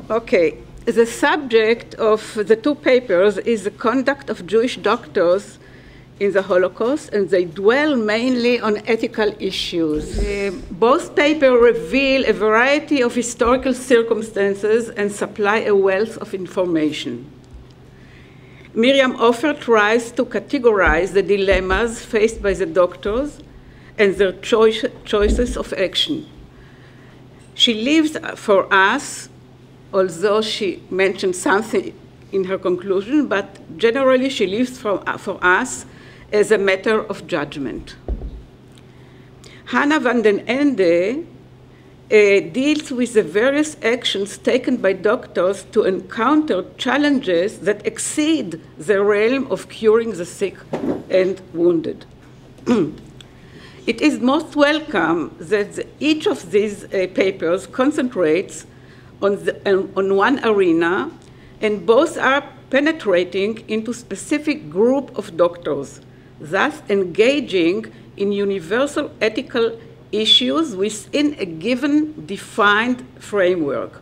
Okay, the subject of the two papers is the conduct of Jewish doctors in the Holocaust, and they dwell mainly on ethical issues. Both papers reveal a variety of historical circumstances and supply a wealth of information. Miriam Offer tries to categorize the dilemmas faced by the doctors and their choices of action. She leaves for us, although she mentioned something in her conclusion, but generally she leaves for us as a matter of judgment. Hannah van den Ende deals with the various actions taken by doctors to encounter challenges that exceed the realm of curing the sick and wounded. It is most welcome that each of these papers concentrates on one arena, and both are penetrating into specific group of doctors, thus engaging in universal ethical issues within a given defined framework,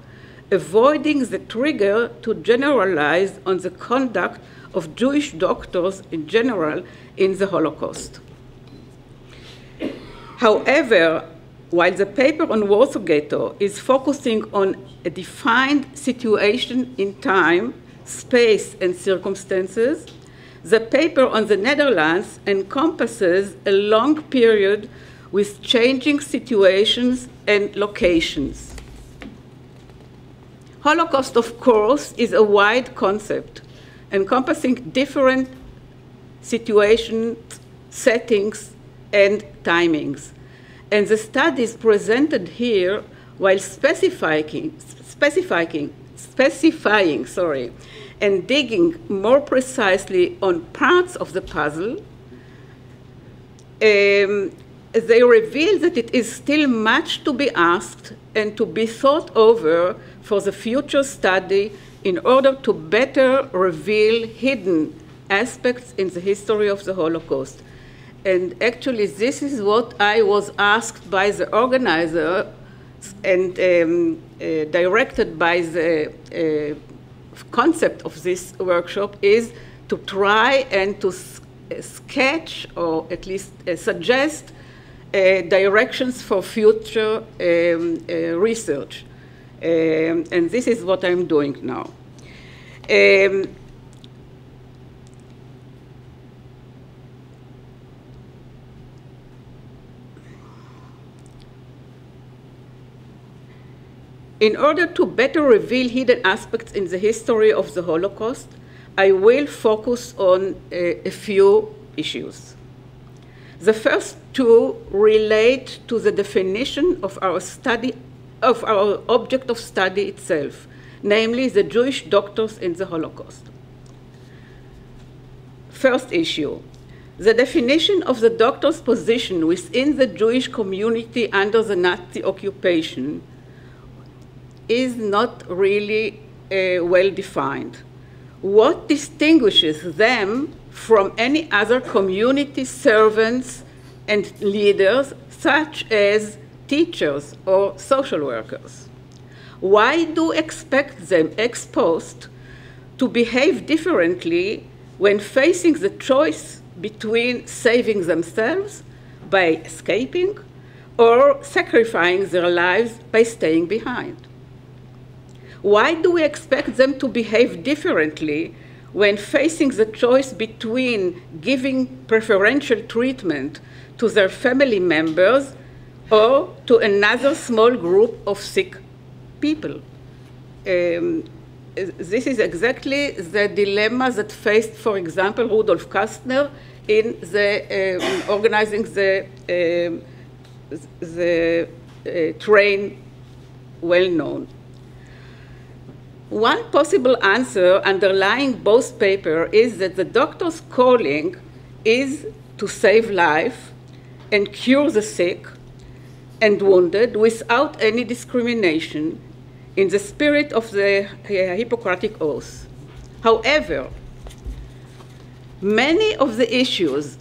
avoiding the trigger to generalize on the conduct of Jewish doctors in general in the Holocaust. However, while the paper on Warsaw Ghetto is focusing on a defined situation in time, space, and circumstances, the paper on the Netherlands encompasses a long period with changing situations and locations. Holocaust, of course, is a wide concept encompassing different situations, settings, and timings. And the studies presented here, while specifying, and digging more precisely on parts of the puzzle, they reveal that it is still much to be asked and to be thought over for the future study in order to better reveal hidden aspects in the history of the Holocaust. And actually, this is what I was asked by the organizer and directed by the concept of this workshop, is to try and to sketch, or at least suggest, directions for future research. And this is what I'm doing now. In order to better reveal hidden aspects in the history of the Holocaust, I will focus on a few issues. The first two relate to the definition of our study, of our object of study itself, namely the Jewish doctors in the Holocaust. First issue, the definition of the doctor's position within the Jewish community under the Nazi occupation is not really well defined. What distinguishes them from any other community servants and leaders, such as teachers or social workers? Why do we expect them ex post to behave differently when facing the choice between saving themselves by escaping or sacrificing their lives by staying behind? Why do we expect them to behave differently when facing the choice between giving preferential treatment to their family members or to another small group of sick people? This is exactly the dilemma that faced, for example, Rudolf Kastner in the organizing the train, well known. One possible answer underlying both papers is that the doctor's calling is to save life and cure the sick and wounded without any discrimination in the spirit of the Hippocratic Oath. However, many of the issues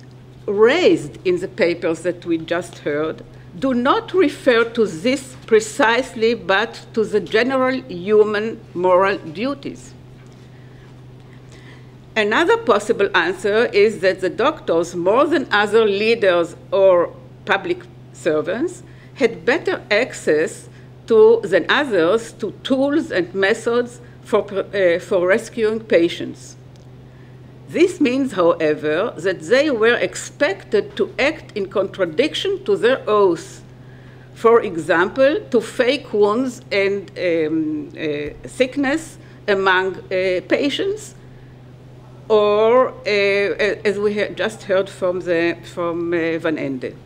raised in the papers that we just heard do not refer to this precisely, but to the general human moral duties. Another possible answer is that the doctors, more than other leaders or public servants, had better access than others to tools and methods for rescuing patients. This means, however, that they were expected to act in contradiction to their oath. For example, to fake wounds and sickness among patients, or as we have just heard from Van Ende.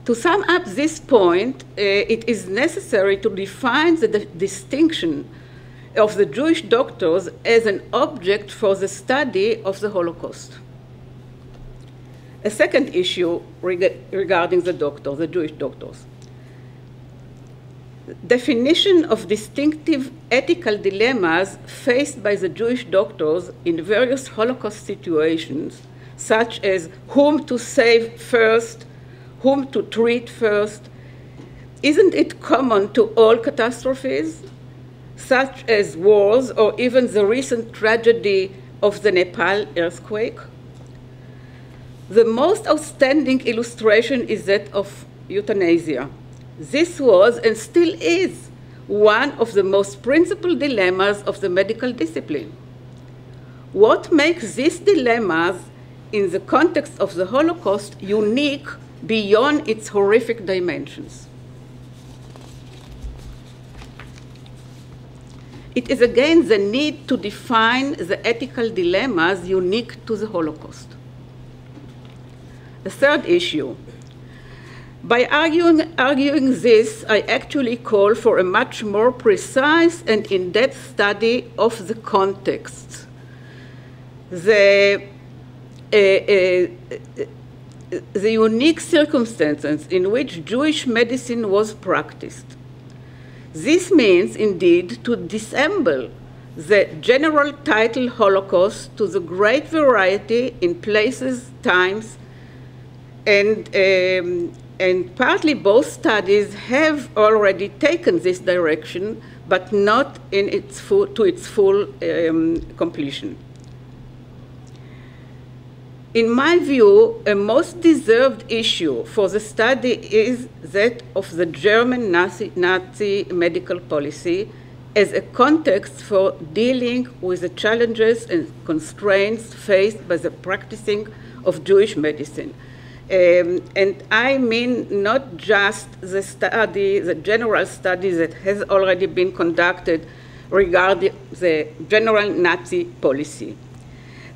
To sum up this point, it is necessary to define the distinction of the Jewish doctors as an object for the study of the Holocaust. A second issue regarding the Jewish doctors. Definition of distinctive ethical dilemmas faced by the Jewish doctors in various Holocaust situations, such as whom to save first, whom to treat first. Isn't it common to all catastrophes, such as wars or even the recent tragedy of the Nepal earthquake? The most outstanding illustration is that of euthanasia. This was and still is one of the most principal dilemmas of the medical discipline. What makes these dilemmas in the context of the Holocaust unique beyond its horrific dimensions? It is again the need to define the ethical dilemmas unique to the Holocaust. The third issue. By arguing this, I actually call for a much more precise and in-depth study of the context. The unique circumstances in which Jewish medicine was practiced. This means, indeed, to disassemble the general title Holocaust to the great variety in places, times, and partly both studies have already taken this direction, but not to its full completion. In my view, a most deserved issue for the study is that of the German Nazi medical policy as a context for dealing with the challenges and constraints faced by the practicing of Jewish medicine. And I mean not just the study, the general study that has already been conducted regarding the general Nazi policy.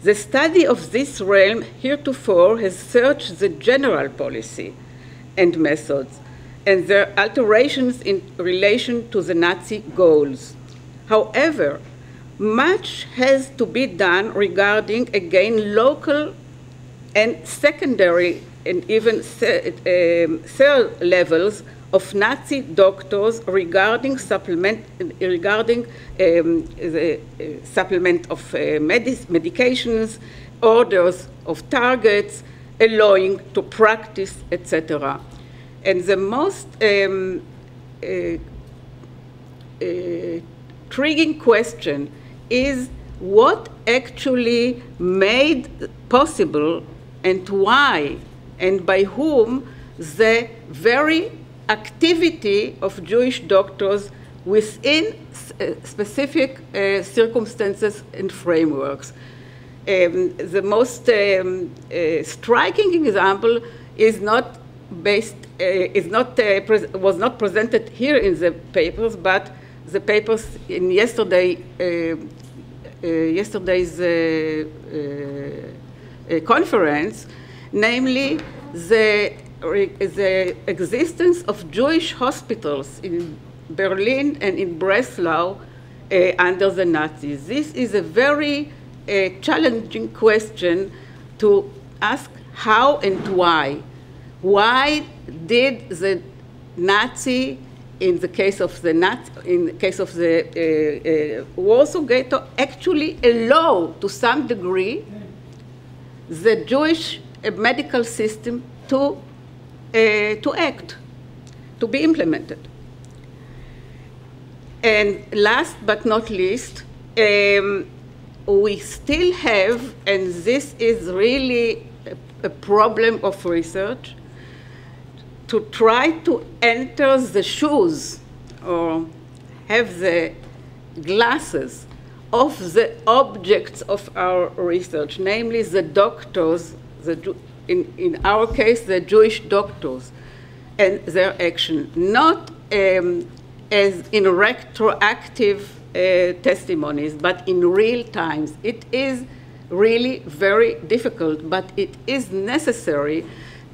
The study of this realm heretofore has searched the general policy and methods and their alterations in relation to the Nazi goals. However, much has to be done regarding, again, local and secondary and even third levels of Nazi doctors regarding the supplement of medications, orders of targets, allowing to practice, etc. And the most intriguing question is what actually made possible and why and by whom the very activity of Jewish doctors within specific circumstances and frameworks. The most striking example is not based, was not presented here in the papers, but the papers in yesterday's conference, namely the existence of Jewish hospitals in Berlin and in Breslau under the Nazis. This is a very challenging question to ask how and why. Why did the Nazi, in the case of the Warsaw Ghetto, actually allow to some degree the Jewish medical system to act? to be implemented. And last but not least, we still have, and this is really a problem of research, to try to enter the shoes or have the glasses of the objects of our research, namely the doctors, in our case, the Jewish doctors, and their action, not as in retroactive testimonies, but in real times. It is really very difficult, but it is necessary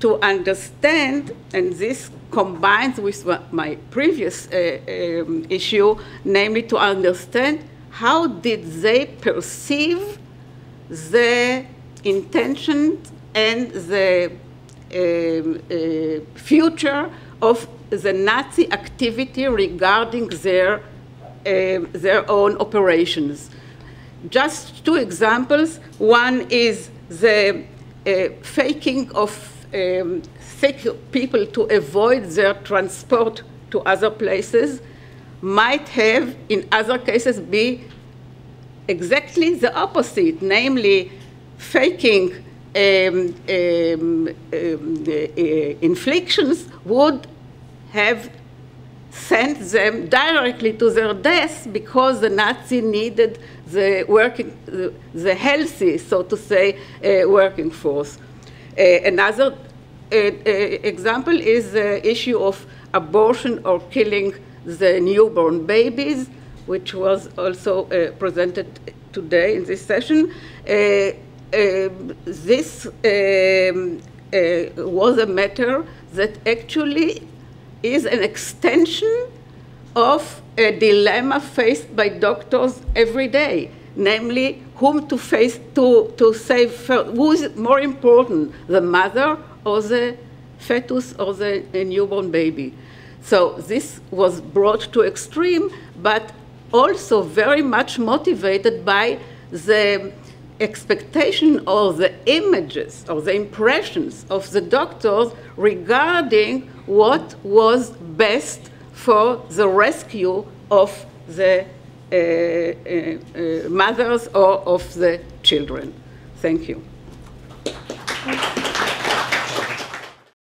to understand, and this combines with my previous issue, namely to understand how did they perceive the intentions and the future of the Nazi activity regarding their own operations. Just two examples. One is the faking of sick people to avoid their transport to other places might have, in other cases, be exactly the opposite, namely faking inflictions would have sent them directly to their deaths because the Nazi needed the healthy, so to say, working force. Another example is the issue of abortion or killing the newborn babies, which was also presented today in this session. This was a matter that actually is an extension of a dilemma faced by doctors every day, namely whom to face to save first. Who is more important, the mother or the fetus or the newborn baby? So this was brought to extreme, but also very much motivated by the expectation or the images or the impressions of the doctors regarding what was best for the rescue of the mothers or of the children. Thank you.